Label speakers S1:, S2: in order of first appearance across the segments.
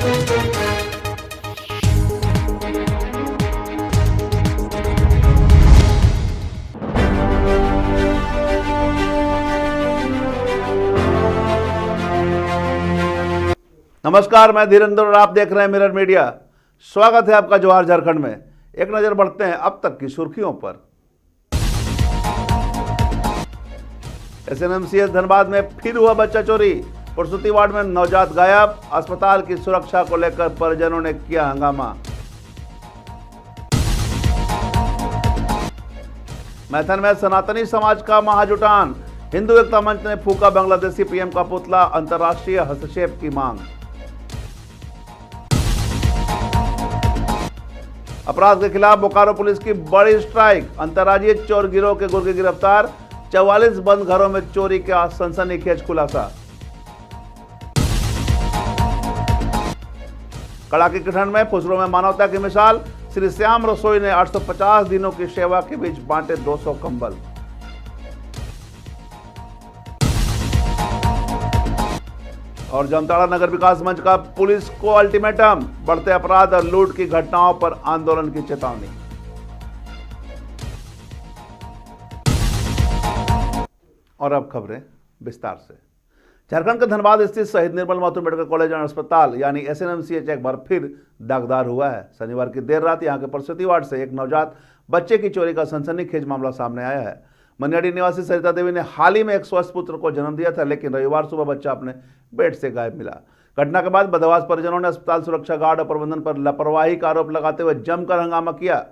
S1: नमस्कार, मैं धीरेन्द्र और आप देख रहे हैं मिरर मीडिया। स्वागत है आपका जोहार झारखंड में। एक नजर बढ़ते हैं अब तक की सुर्खियों पर। एसएनएमसीएच धनबाद में फिर हुआ बच्चा चोरी। प्रसूति वार्ड में नवजात गायब। अस्पताल की सुरक्षा को लेकर परिजनों ने किया हंगामा। मैथन में सनातनी समाज का महाजुटान। हिंदू एकता मंच ने फूका बांग्लादेशी पीएम का पुतला। अंतर्राष्ट्रीय हस्तक्षेप की मांग। अपराध के खिलाफ बोकारो पुलिस की बड़ी स्ट्राइक। अंतर्राज्यीय चोर गिरोह के गुर्गे गिरफ्तार। 44 बंद घरों में चोरी का सनसनीखेज खुलासा। कड़ाके की ठंड में फुसरों में मानवता की मिसाल। श्री श्याम रसोई ने 850 दिनों की सेवा के बीच बांटे 200 कंबल। और जामताड़ा नगर विकास मंच का पुलिस को अल्टीमेटम। बढ़ते अपराध और लूट की घटनाओं पर आंदोलन की चेतावनी। और अब खबरें विस्तार से। झारखंड के धनबाद स्थित शहीद निर्मल महतो मेडिकल कॉलेज एंड अस्पताल यानी एसएनएमसीएच एक बार फिर दागदार हुआ है। शनिवार की देर रात यहां के प्रसूति वार्ड से एक नवजात बच्चे की चोरी का सनसनीखेज मामला सामने आया है। मनियाडी निवासी सरिता देवी ने हाल ही में एक स्वस्थ पुत्र को जन्म दिया था, लेकिन रविवार सुबह बच्चा अपने बेड से गायब मिला। घटना के बाद बदमाश परिजनों ने अस्पताल सुरक्षा गार्ड और प्रबंधन पर लापरवाही का आरोप लगाते हुए जमकर हंगामा किया।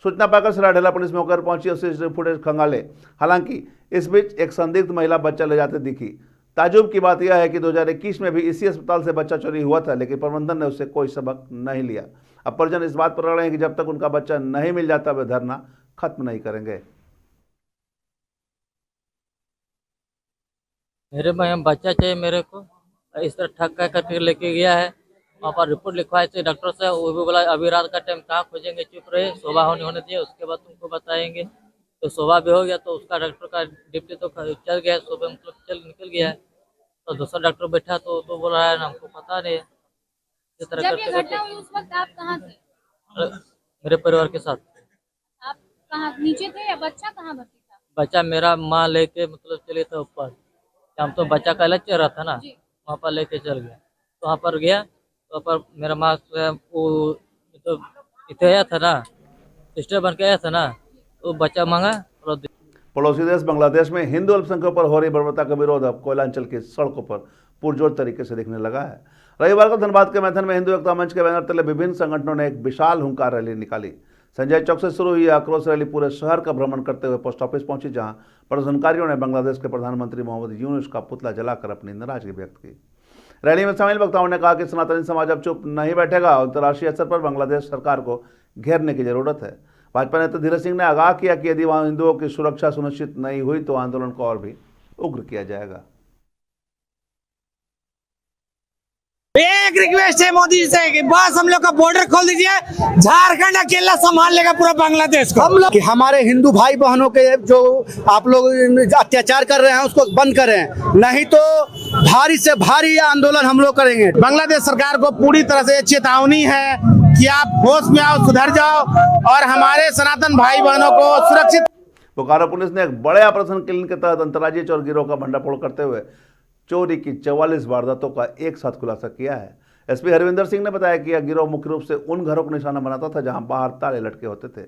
S1: सूचना पाकर सरायढेला पुलिस मौके पर पहुंची और सीसीटीवी फुटेज खंगाले। हालांकि इस बीच एक संदिग्ध महिला बच्चा ले जाते दिखी। ताजुब की बात यह है कि 2021 में भी इसी अस्पताल से बच्चा चोरी हुआ था, लेकिन प्रबंधन ने उससे कोई सबक नहीं लिया। अब परिजन इस बात पर अड़े हैं कि जब तक उनका बच्चा नहीं मिल जाता वे धरना खत्म नहीं करेंगे।
S2: मेरे में बच्चा चाहिए मेरे को। इस तरह ठग कर करके लेके गया है। वहाँ पर रिपोर्ट लिखवाए थे डॉक्टर से, वो भी बोला अभी रात का टाइम कहाँ खोजेंगे, चुप रहे, सुबह होने दिए, उसके बाद तुमको बताएंगे। तो सुबह भी हो गया तो उसका डॉक्टर का ड्यूटी तो चल गया, सुबह मतलब निकल गया है। तो दूसरा डॉक्टर बैठा तो बोल रहा है ना हमको पता नहीं है। इस तरह
S3: जब ये घटना हुई उस वक्त आप कहाँ थे?
S2: मेरे परिवार के साथ।
S3: आप कहाँ नीचे थे या बच्चा कहाँ भर्ती था?
S2: बच्चा मेरा माँ लेके मतलब चले थे ऊपर। हम तो बच्चा का अलग चल रहा था ना, वहाँ पर लेके चल गया। तो वहाँ पर गया तो वहाँ पर मेरा माँ वो तो इतने आया था ना, सिस्टर बन के आया था ना, तो बच्चा मांगा।
S1: पड़ोसी देश बांग्लादेश में हिंदू अल्पसंख्यकों पर हो रही बर्बरता का विरोध अब कोयलांचल की सड़कों पर पुरजोर तरीके से दिखने लगा है। रविवार को धनबाद के मैथन में हिंदू एकता मंच के बैनर तले विभिन्न संगठनों ने एक विशाल हुंकार रैली निकाली। संजय चौक से शुरू हुई आक्रोश रैली पूरे शहर का भ्रमण करते हुए पोस्ट ऑफिस पहुंची, जहां प्रदर्शनकारियों ने बांग्लादेश के प्रधानमंत्री मोहम्मद यूनुस का पुतला जलाकर अपनी नाराजगी व्यक्त की। रैली में शामिल वक्ताओं ने कहा कि सनातनी समाज अब चुप नहीं बैठेगा। अंतर्राष्ट्रीय स्तर पर बांग्लादेश सरकार को घेरने की जरूरत है। भाजपा नेता धीरज सिंह ने आगाह किया कि यदि वहां हिंदुओं की सुरक्षा सुनिश्चित नहीं हुई तो आंदोलन को और भी उग्र किया जाएगा।
S4: एक रिक्वेस्ट है मोदी जी से कि बस हम लोग का बॉर्डर खोल दीजिए, झारखंड अकेला संभाल लेगा पूरा बांग्लादेश को। हम लोग हमारे हिंदू भाई बहनों के जो आप लोग अत्याचार कर रहे हैं उसको बंद करें, नहीं तो भारी से भारी आंदोलन हम लोग करेंगे। बांग्लादेश सरकार को पूरी तरह से चेतावनी है कि आप होश में आओ, सुधर जाओ और हमारे सनातन भाई बहनों को सुरक्षित।
S1: बोकारो पुलिस ने एक बड़े ऑपरेशन क्लीन के तहत अंतर्राज्यीय चोर गिरोह का भंडाफोड़ करते हुए चोरी की 44 वारदातों का एक साथ खुलासा किया है। एसपी हरविंदर सिंह ने बताया कि यह गिरोह मुख्य रूप से उन घरों को निशाना बनाता था जहां बाहर ताले लटके होते थे।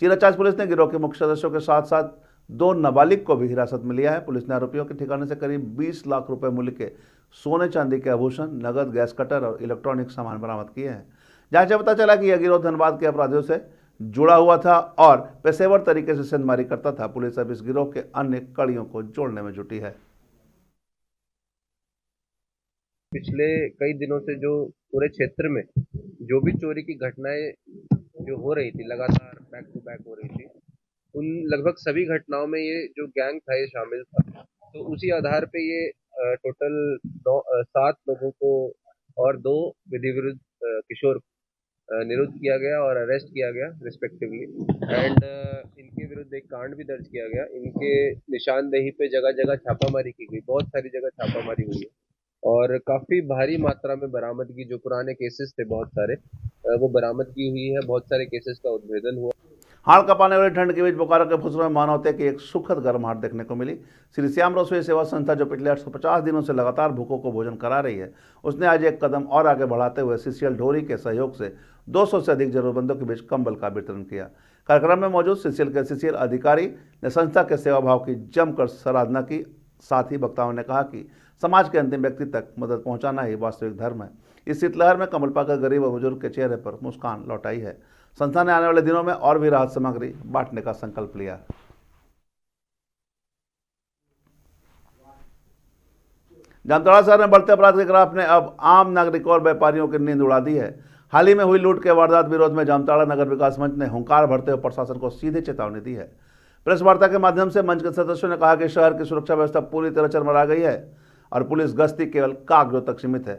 S1: चीराचाज पुलिस ने गिरोह के मुख्य सदस्यों के साथ साथ 2 नाबालिग को भी हिरासत में लिया है। पुलिस ने आरोपियों के ठिकाने से करीब 20 लाख रुपए मूल्य के सोने चांदी के आभूषण, नगद, गैस कटर और इलेक्ट्रॉनिक सामान बरामद किए हैं। जांच से पता चला कि यह गिरोह धनबाद के अपराधियों से जुड़ा हुआ था और पेशेवर तरीके से सेंधमारी करता था। पुलिस अब इस गिरोह के अन्य कड़ियों को जोड़ने में जुटी है।
S5: पिछले कई दिनों से जो पूरे क्षेत्र में जो भी चोरी की घटनाएं जो हो रही थी, लगातार बैक टू बैक हो रही थी, उन लगभग सभी घटनाओं में ये जो गैंग था ये शामिल था। तो उसी आधार पे ये टोटल 7 लोगों को और 2 विधि विरुद्ध किशोर निरुद्ध किया गया और अरेस्ट किया गया रिस्पेक्टिवली। एंड इनके विरुद्ध एक कांड भी दर्ज किया गया। इनके निशानदेही पे जगह जगह छापामारी की गई, बहुत सारी जगह छापामारी हुई है और काफी भारी मात्रा में बरामदगी, जो पुराने केसेस थे बहुत सारे, वो बरामदगी हुई है। बहुत सारे केसेस का उद्भेदन हुआ।
S1: हाड़ कपाने वाली ठंड के बीच बोकारो के फुसरा में मानवते की एक सुखद गर्माहट देखने को मिली। श्री श्याम रसोई सेवा संस्था, जो पिछले 850 दिनों से लगातार भूखों को भोजन करा रही है, उसने आज एक कदम और आगे बढ़ाते हुए सीसीएल ढोरी के सहयोग से 200 से अधिक जरूरतमंदों के बीच कंबल का वितरण किया। कार्यक्रम में मौजूद सीसीएल के सीसीएल अधिकारी ने संस्था के सेवा भाव की जमकर सराहना की। साथ ही वक्ताओं ने कहा कि समाज के अंतिम व्यक्ति तक मदद पहुंचाना ही वास्तविक धर्म है। इस शीतलहर में कंबल पाकर गरीब और बुजुर्ग के चेहरे पर मुस्कान लौट आई है। संस्था ने आने वाले दिनों में और भी राहत सामग्री बांटने का संकल्प लिया। जामताड़ा शहर में बढ़ते अपराध के ग्राफ ने अब आम नागरिकों और व्यापारियों की नींद उड़ा दी है। हाल ही में हुई लूट के वारदात विरोध में जामताड़ा नगर विकास मंच ने हुंकार भरते हुए प्रशासन को सीधे चेतावनी दी है। प्रेस वार्ता के माध्यम से मंच के सदस्यों ने कहा कि शहर की सुरक्षा व्यवस्था पूरी तरह चरमरा गई है और पुलिस गश्ती केवल कागजों तक सीमित है।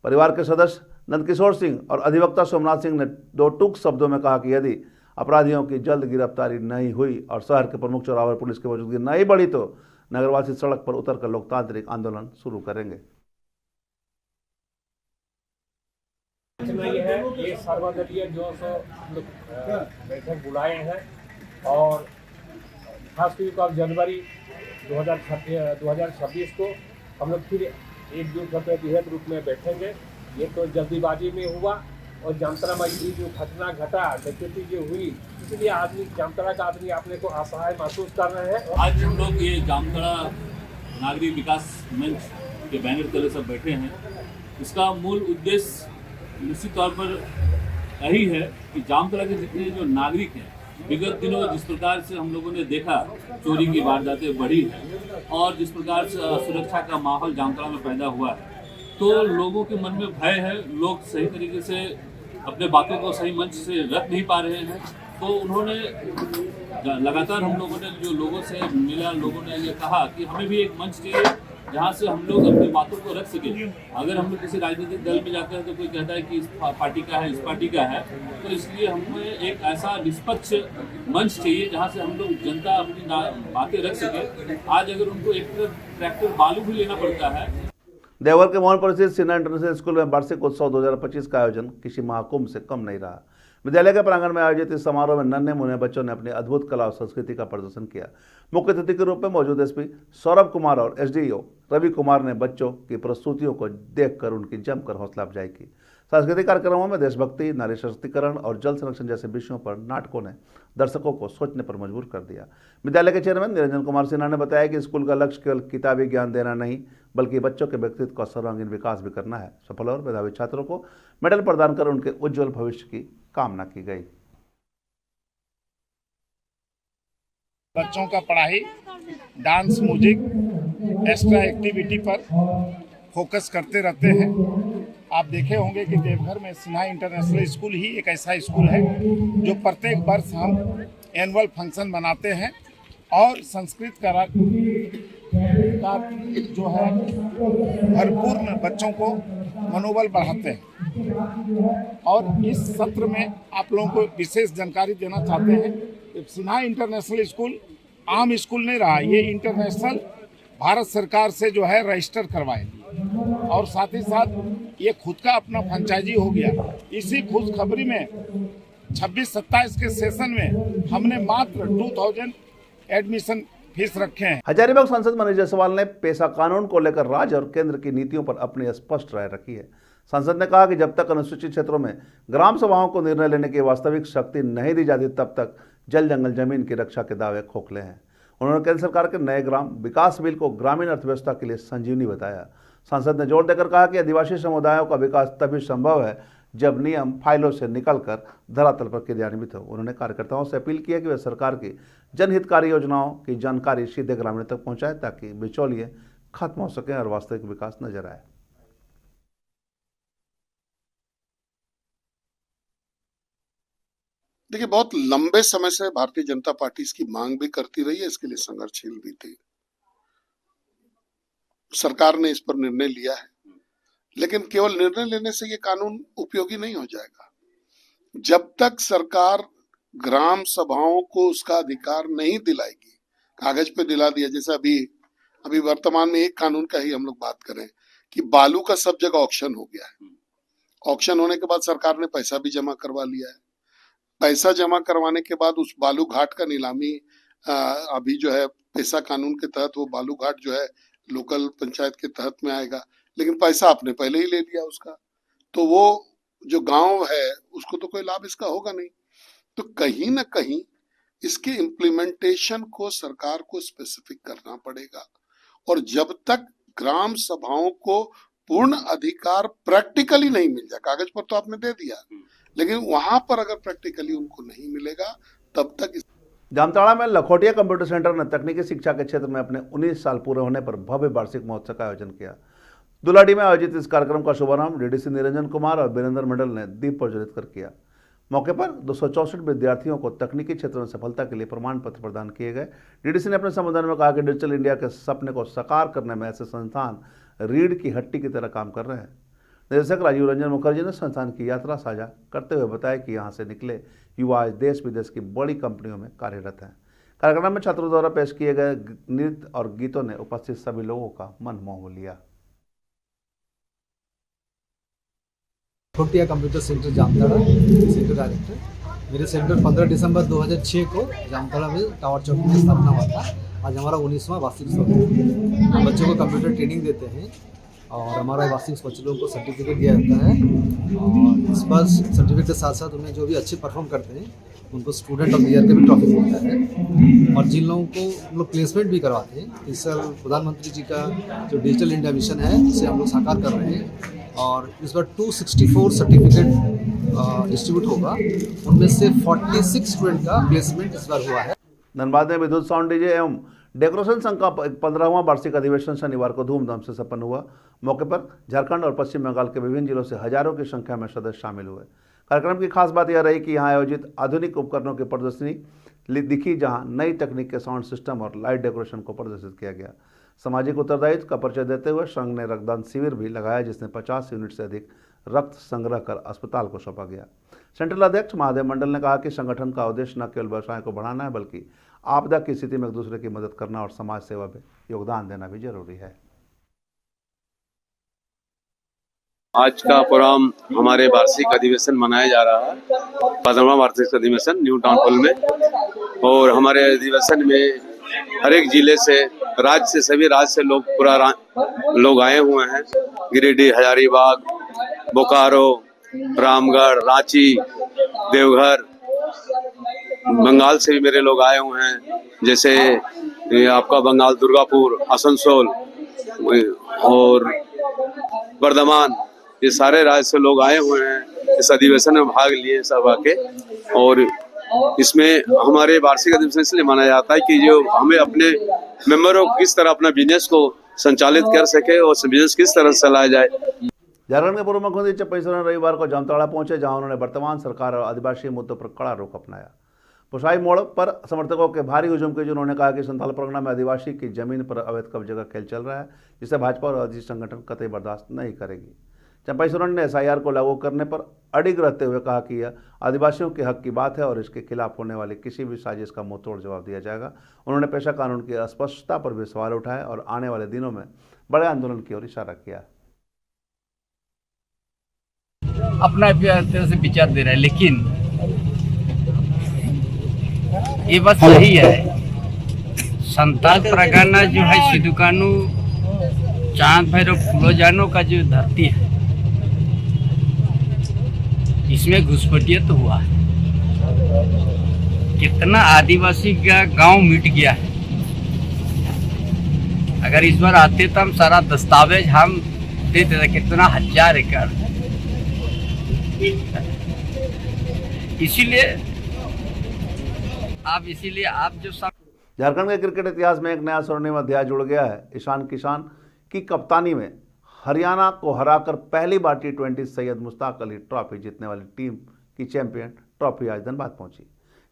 S1: परिवार के सदस्य नंदकिशोर सिंह और अधिवक्ता सोमनाथ सिंह ने दो टूक शब्दों में कहा कि यदि अपराधियों की जल्द गिरफ्तारी नहीं हुई और शहर के प्रमुख चौराहे पर पुलिस की मौजूदगी नहीं बढ़ी तो नगरवासी सड़क पर उतरकर लोकतांत्रिक आंदोलन शुरू करेंगे।
S6: ये सर्वदलीय जो बैठक बुलाए हैं और खासकर अब जनवरी 2026 को हम लोग फिर एकजुट होकर बृहद रूप में बैठेंगे। ये तो जल्दीबाजी में हुआ और जामताड़ा में जो घटना घटा, डकैती जो हुई, इसलिए आदमी, जामताड़ा का आदमी अपने को असहाय महसूस कर रहे हैं।
S7: आज हम लोग ये जामताड़ा नागरिक विकास मंच के बैनर तले सब बैठे हैं। इसका मूल उद्देश्य निश्चित तौर पर यही है कि जामताड़ा के जितने जो नागरिक हैं, विगत दिनों जिस प्रकार से हम लोगों ने देखा चोरी की वारदातें बढ़ी है और जिस प्रकार से सुरक्षा का माहौल जामताड़ा में पैदा हुआ है, तो लोगों के मन में भय है। लोग सही तरीके से अपने बातों को सही मंच से रख नहीं पा रहे हैं। तो उन्होंने लगातार, हम लोगों ने जो लोगों से मिला, लोगों ने ये कहा कि हमें भी एक मंच चाहिए जहाँ से हम लोग अपनी बातों को रख सकें। अगर हम लोग किसी राजनीतिक दल में जाते हैं तो कोई कहता है कि इस पार्टी का है, इस पार्टी का है, तो इसलिए हमें एक ऐसा निष्पक्ष मंच चाहिए जहाँ से हम लोग जनता अपनी बातें रख सके। आज अगर उनको एक ट्रैक्टर बालू भी लेना पड़ता है।
S1: देवघर के मोहनपुर स्थित सिन्हा इंटरनेशनल स्कूल में वार्षिक उत्सव 2025 का आयोजन किसी महाकुंभ से कम नहीं रहा। विद्यालय के प्रांगण में आयोजित इस समारोह में नन्हे मुन्ने बच्चों ने अपनी अद्भुत कला और संस्कृति का प्रदर्शन किया। मुख्य अतिथि के रूप में मौजूद एसपी सौरभ कुमार और एसडीओ रवि कुमार ने बच्चों की प्रस्तुतियों को देखकर उनकी जमकर हौसला अफजाई की। सांस्कृतिक कार्यक्रमों में देशभक्ति, नारी सशक्तिकरण और जल संरक्षण जैसे विषयों पर नाटकों ने दर्शकों को सोचने पर मजबूर कर दिया। विद्यालय के चेयरमैन निरंजन कुमार सिन्हा ने बताया कि स्कूल का लक्ष्य केवल किताबी ज्ञान देना नहीं, बल्कि बच्चों के व्यक्तित्व का सर्वांगीण विकास भी करना है। सफल और मेधावी छात्रों को मेडल प्रदान कर उनके उज्जवल भविष्य की कामना की गई।
S8: बच्चों का पढ़ाई, डांस, म्यूजिक, एक्स्ट्रा एक्टिविटी पर फोकस करते रहते हैं। आप देखे होंगे कि देवघर में सिन्हा इंटरनेशनल स्कूल ही एक ऐसा स्कूल है जो प्रत्येक वर्ष हम एनुअल फंक्शन मनाते हैं और संस्कृत का जो है भरपूर बच्चों को मनोबल बढ़ाते हैं। और इस सत्र में आप लोगों को विशेष जानकारी देना चाहते हैं। सिन्हा इंटरनेशनल स्कूल आम स्कूल नहीं रहा, ये इंटरनेशनल भारत सरकार से जो है रजिस्टर करवाएगी और साथ ही साथ ये खुद का अपना फ्रेंचाइजी हो गया। इसी खुशखबरी में 26-27 के सेशन में हमने मात्र 2000 एडमिशन फीस रखे हैं।
S1: हजारीबाग सांसद मनीष जायसवाल ने पेशा कानून को लेकर राज्य और केंद्र की नीतियों पर अपनी स्पष्ट राय रखी है। सांसद ने कहा कि जब तक अनुसूचित क्षेत्रों में ग्राम सभाओं को निर्णय लेने की वास्तविक शक्ति नहीं दी जाती, तब तक जल जंगल जमीन की रक्षा के दावे खोखले हैं। उन्होंने केंद्र सरकार के नए ग्राम विकास बिल को ग्रामीण अर्थव्यवस्था के लिए संजीवनी बताया। सांसद ने जोर देकर कहा कि आदिवासी समुदायों का विकास तभी संभव है जब नियम फाइलों से निकलकर धरातल पर क्रियान्वित हो। उन्होंने कार्यकर्ताओं से अपील किया कि वे सरकार की जनहितकारी योजनाओं की जानकारी सीधे ग्रामीणों तक पहुंचाएं ताकि बिचौलिए खत्म हो सके और वास्तविक विकास नजर आए।
S9: देखिए, बहुत लंबे समय से भारतीय जनता पार्टी इसकी मांग भी करती रही है, इसके लिए संघर्षशील भी थी। सरकार ने इस पर निर्णय लिया है, लेकिन केवल निर्णय लेने से ये कानून उपयोगी नहीं हो जाएगा। जब तक सरकार ग्राम सभाओं को उसका अधिकार नहीं दिलाएगी, कागज पे दिला दिया, जैसे अभी वर्तमान में एक कानून का ही हम लोग बात करें कि बालू का सब जगह ऑक्शन हो गया है। ऑक्शन होने के बाद सरकार ने पैसा भी जमा करवा लिया है। पैसा जमा करवाने के बाद उस बालू घाट का नीलामी अभी जो है पैसा कानून के तहत वो बालू घाट जो है लोकल पंचायत के तहत में आएगा, लेकिन पैसा आपने पहले ही ले लिया उसका, तो वो जो गांव है उसको तो कोई लाभ इसका होगा नहीं। तो कहीं ना कहीं इसके इम्प्लीमेंटेशन को सरकार को स्पेसिफिक करना पड़ेगा, और जब तक ग्राम सभाओं को पूर्ण अधिकार प्रैक्टिकली नहीं मिल जाए, कागज पर तो आपने दे दिया, लेकिन वहां पर अगर प्रैक्टिकली उनको नहीं मिलेगा तब तक।
S1: जामताड़ा में लखोटिया कंप्यूटर सेंटर ने तकनीकी शिक्षा के क्षेत्र में अपने 19 साल पूरे होने पर भव्य वार्षिक महोत्सव का आयोजन किया। दुलाडी में आयोजित इस कार्यक्रम का शुभारंभ डीडीसी निरंजन कुमार और वीरेंद्र मंडल ने दीप प्रज्वलित कर किया। मौके पर 264 विद्यार्थियों को तकनीकी क्षेत्र में सफलता के लिए प्रमाण पत्र प्रदान किए गए। डीडीसी ने अपने संबोधन में कहा कि डिजिटल इंडिया के सपने को साकार करने में ऐसे संस्थान रीढ़ की हड्डी की तरह काम कर रहे हैं। निदेशक राजीव रंजन मुखर्जी ने संस्थान की यात्रा साझा करते हुए बताया कि यहाँ से निकले युवा आज देश विदेश की बड़ी कंपनियों में कार्यरत हैं। कार्यक्रम में छात्रों द्वारा पेश किए गए नृत्य और गीतों ने उपस्थित सभी लोगों का मन मोह लिया।
S10: Lakhotia computer centre Jamtara centre director. मेरे सेंटर 15 दिसंबर 2006 को जामताड़ा में टावर चौक में स्थापना हुआ था। आज हमारा 19वां वार्षिक उत्सव है। हम बच्चों को कंप्यूटर ट्रेनिंग देते हैं और हमारा वार्षिक बच्चों को सर्टिफिकेट दिया जाता है, और इस बार सर्टिफिकेट के साथ साथ उन्हें जो भी अच्छे परफॉर्म करते हैं उनको स्टूडेंट ऑफ द ईयर का भी ट्रॉफी मिलता है। और जिन लोगों को हम लोग प्लेसमेंट भी करवाते हैं, इस साल प्रधानमंत्री जी का जो डिजिटल इंडिया मिशन है उसे हम लोग साकार कर रहे हैं, और इस बार 264 सर्टिफिकेट डिस्ट्रीब्यूट होगा, उनमें से 46 स्टूडेंट का प्लेसमेंट इस बार हुआ है।
S1: धनबाद में विद्युत साउंड डीजे एवं डेकोरेशन संघ का 15वां वार्षिक अधिवेशन शनिवार को धूमधाम से संपन्न हुआ। मौके पर झारखंड और पश्चिम बंगाल के विभिन्न जिलों से हजारों की संख्या में सदस्य शामिल हुए। कार्यक्रम की खास बात यह रही कि यहाँ आयोजित आधुनिक उपकरणों की प्रदर्शनी दिखी, जहाँ नई तकनीक के साउंड सिस्टम और लाइट डेकोरेशन को प्रदर्शित किया गया। सामाजिक उत्तरदायित्व का परिचय देते हुए संघ ने रक्तदान शिविर भी लगाया, जिसमें 50 यूनिट से अधिक रक्त संग्रह कर अस्पताल को सौंपा गया। सेंट्रल अध्यक्ष महादेव मंडल ने कहा कि संगठन का उद्देश्य न केवल व्यवसाय को बढ़ाना है, बल्कि आपदा की स्थिति में एक दूसरे की मदद करना और समाज सेवा में योगदान देना भी जरूरी है।
S11: आज का प्रोग्राम हमारे वार्षिक अधिवेशन मनाया जा रहा है, 15वां वार्षिक अधिवेशन न्यू टाउन हॉल में। और हमारे अधिवेशन में हर एक जिले से, राज्य से, सभी राज्य से लोग आए हुए हैं। गिरिडीह, हजारीबाग, बोकारो, रामगढ़, रांची, देवघर, बंगाल से भी मेरे लोग आए हुए हैं, जैसे आपका बंगाल दुर्गापुर, आसनसोल और वर्धमान, ये सारे राज्य से लोग आए हुए हैं इस अधिवेशन में भाग लिए सब आके। और इसमें हमारे वार्षिक अधिवेशन इसलिए माना जाता है कि जो हमें अपने मेंबरों को किस तरह अपना बिजनेस को संचालित कर सके और बिजनेस किस तरह से चलाया जाए।
S1: झारखंड के पूर्व मुख्यमंत्री चंपई सोरेन रविवार को जामताड़ा पहुंचे, जहां उन्होंने वर्तमान सरकार और आदिवासी मुद्दों पर कड़ा रुख अपनाया। पुसाई मोड़ पर समर्थकों के भारी हुजूम के उन्होंने कहा कि संथाल परगना में आदिवासी की जमीन पर अवैध कब्जे का खेल चल रहा है, जिसे भाजपा और आदिवासी संगठन कतई बर्दाश्त नहीं करेगी। चंपई सोरेन ने SIR को लागू करने पर अडिग रहते हुए कहा कि यह आदिवासियों के हक की बात है और इसके खिलाफ होने वाली किसी भी साजिश का मुंहतोड़ जवाब दिया जाएगा। उन्होंने पेशा कानून की अस्पष्टता पर भी सवाल उठाए और आने वाले दिनों में बड़े आंदोलन की ओर इशारा किया।
S12: अपना तरह से विचार दे रहा है, लेकिन ये बात सही है। संथाल परगना जो है सिद्धू-कान्हू, चांद भैरव, फूलो-जानो का जो धरती है, इसमें घुसपैठियत तो हुआ है। कितना आदिवासी का गांव मिट गया है। अगर इस बार आते तो हम सारा दस्तावेज हम देते थे, कितना 1000 एकड़। इसीलिए आप जो
S1: झारखंड के क्रिकेट इतिहास में एक नया स्वर्णिम अध्याय जुड़ गया है। ईशान किशन की कप्तानी में हरियाणा को हराकर पहली बार T20 सैयद मुश्ताक अली ट्रॉफी जीतने वाली टीम की चैंपियन ट्रॉफी आज धनबाद पहुंची।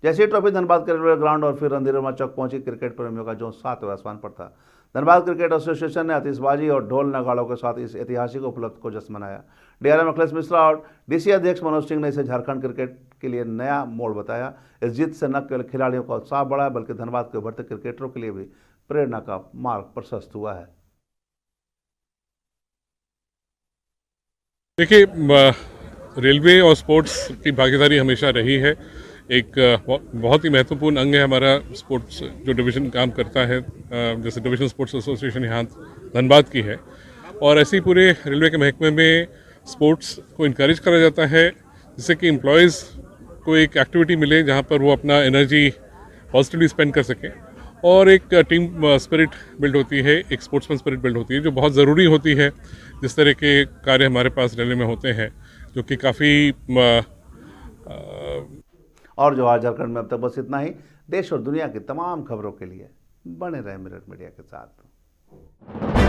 S1: जैसे ही ट्रॉफी धनबाद के रेलवे ग्राउंड और फिर रणधीर चौक पहुंची, क्रिकेट प्रेमियों का जोश 7वें आसमान पर था। धनबाद क्रिकेट एसोसिएशन ने आतिशबाजी और ढोल नगाड़ों के साथ इस ऐतिहासिक उपलब्धि को जश्न मनाया। DRM अखिलेश मिश्रा और DC अध्यक्ष मनोज सिंह ने इसे झारखंड क्रिकेट के लिए नया मोड़ बताया। इस जीत से न केवल खिलाड़ियों का उत्साह बढ़ा है, बल्कि धनबाद के उभरते क्रिकेटरों के लिए भी प्रेरणा का मार्ग प्रशस्त हुआ है।
S13: देखिए, रेलवे और स्पोर्ट्स की भागीदारी हमेशा रही है। एक बहुत ही महत्वपूर्ण अंग है हमारा स्पोर्ट्स जो डिवीज़न काम करता है, जैसे डिवीज़न स्पोर्ट्स एसोसिएशन यहाँ धनबाद की है, और ऐसे ही पूरे रेलवे के महकमे में स्पोर्ट्स को इनकरेज करा जाता है, जिससे कि एम्प्लॉयज़ को एक एक्टिविटी मिले जहाँ पर वो अपना एनर्जी पॉजिटिवली स्पेंड कर सकें, और एक टीम स्पिरिट बिल्ड होती है, एक स्पोर्ट्समैन स्पिरिट बिल्ड होती है, जो बहुत ज़रूरी होती है। जिस तरह के कार्य हमारे पास रेलवे में होते हैं, जो कि काफ़ी
S1: और जो आज झारखंड में अब तक बस इतना ही। देश और दुनिया की तमाम खबरों के लिए बने रहे मिरर मीडिया के साथ।